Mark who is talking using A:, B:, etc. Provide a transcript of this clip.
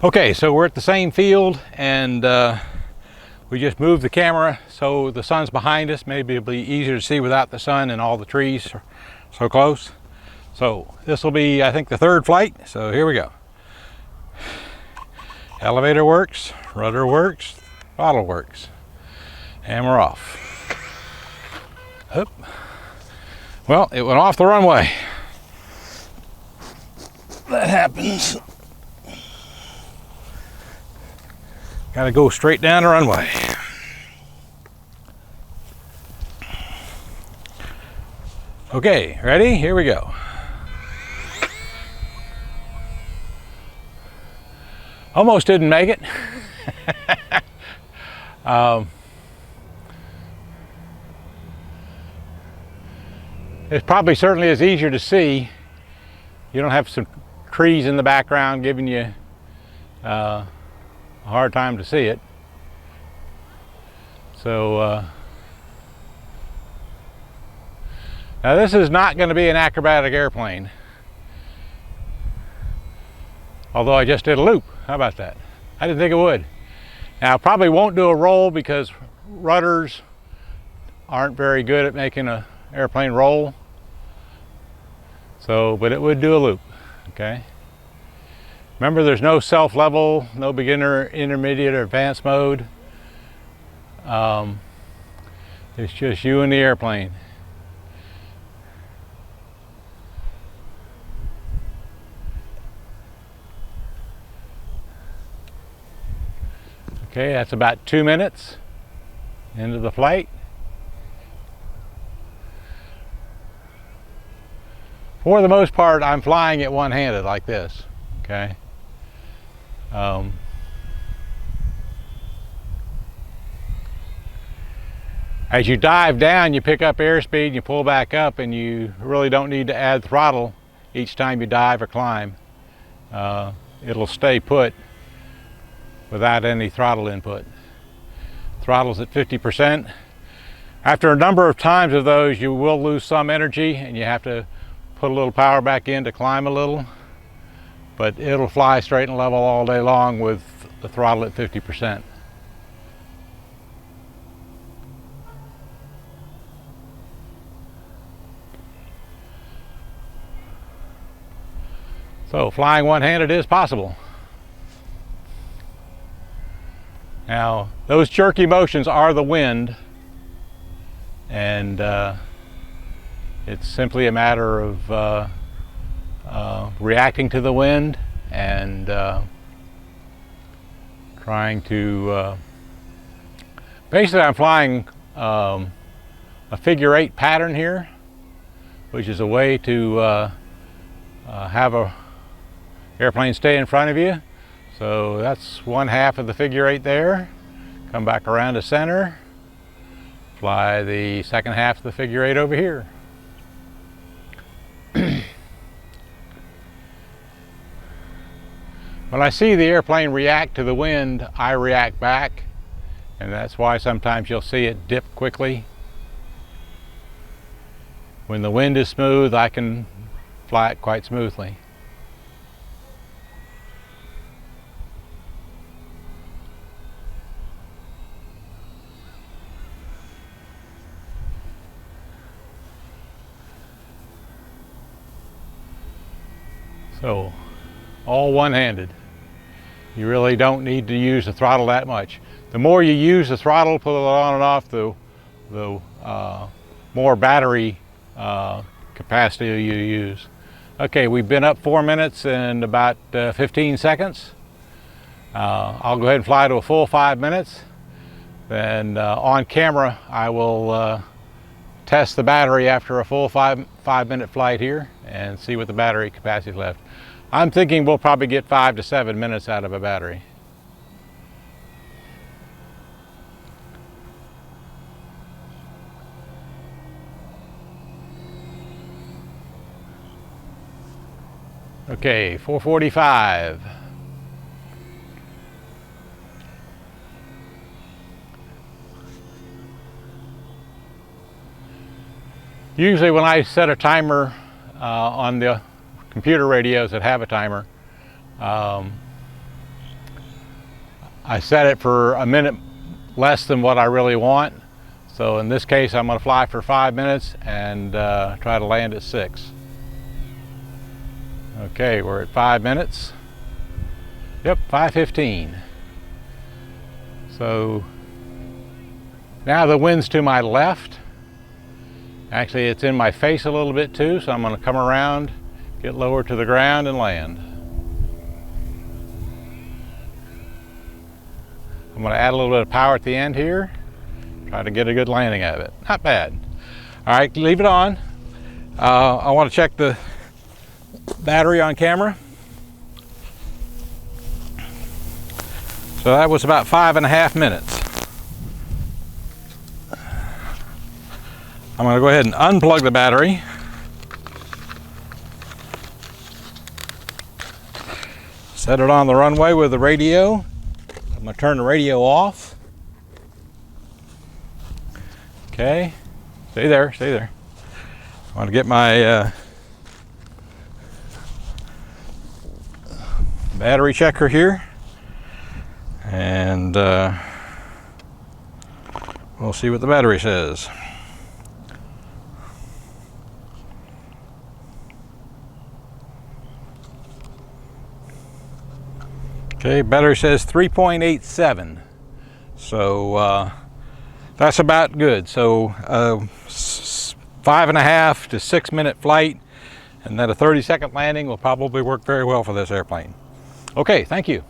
A: Okay, so we're at the same field, and we just moved the camera so the sun's behind us. Maybe it'll be easier to see without the sun and all the trees are so close. So this will be, I think, the third flight. So here we go. Elevator works, rudder works, throttle works, and we're off. Oop. Well, it went off the runway. That happens. Got to go straight down the runway. Okay, ready? Here we go. Almost didn't make it. It probably certainly is easier to see. You don't have some trees in the background giving you a hard time to see it. So now this is not going to be an acrobatic airplane, although I just did a loop. How about that? I didn't think it would. Now, probably won't do a roll because rudders aren't very good at making an airplane roll. So, but it would do a loop, okay? Remember, there's no self-level, no beginner, intermediate, or advanced mode. It's just you and the airplane. Okay, that's about 2 minutes into the flight. For the most part, I'm flying it one-handed like this, okay? As you dive down, you pick up airspeed, you pull back up, and you really don't need to add throttle each time you dive or climb. It'll stay put without any throttle input. Throttle's at 50%. After a number of times of those, you will lose some energy and you have to put a little power back in to climb a little, but it'll fly straight and level all day long with the throttle at 50%. So flying one-handed is possible. Now, those jerky motions are the wind, and it's simply a matter of reacting to the wind and trying to basically, I'm flying a figure-8 pattern here, which is a way to have a airplane stay in front of you. So that's one half of the figure-8 there. Come back around to center. Fly the second half of the figure-8 over here. When I see the airplane react to the wind, I react back, and that's why sometimes you'll see it dip quickly. When the wind is smooth, I can fly it quite smoothly. So, all one-handed. You really don't need to use the throttle that much. The more you use the throttle, put it on and off, the more battery capacity you use. Okay, we've been up 4 minutes and about 15 seconds. I'll go ahead and fly to a full 5 minutes. Then on camera, I will test the battery after a full five-minute flight here and see what the battery capacity is left. I'm thinking we'll probably get 5 to 7 minutes out of a battery. Okay, 4:45. Usually when I set a timer on the computer radios that have a timer, I set it for a minute less than what I really want. So in this case, I'm going to fly for 5 minutes and try to land at 6. Okay, we're at 5 minutes. Yep, 5:15. So now the wind's to my left. Actually, it's in my face a little bit too, so I'm going to come around, get lower to the ground, and land. I'm going to add a little bit of power at the end here. Try to get a good landing of it. Not bad. All right, leave it on. I want to check the battery on camera. So that was about 5.5 minutes. I'm going to go ahead and unplug the battery. Set it on the runway with the radio. I'm going to turn the radio off. Okay, stay there, stay there. I want to get my battery checker here, and we'll see what the battery says. Okay, battery says 3.87, so that's about good. So 5.5 to 6 minute flight, and then a 30-second landing will probably work very well for this airplane. Okay, thank you.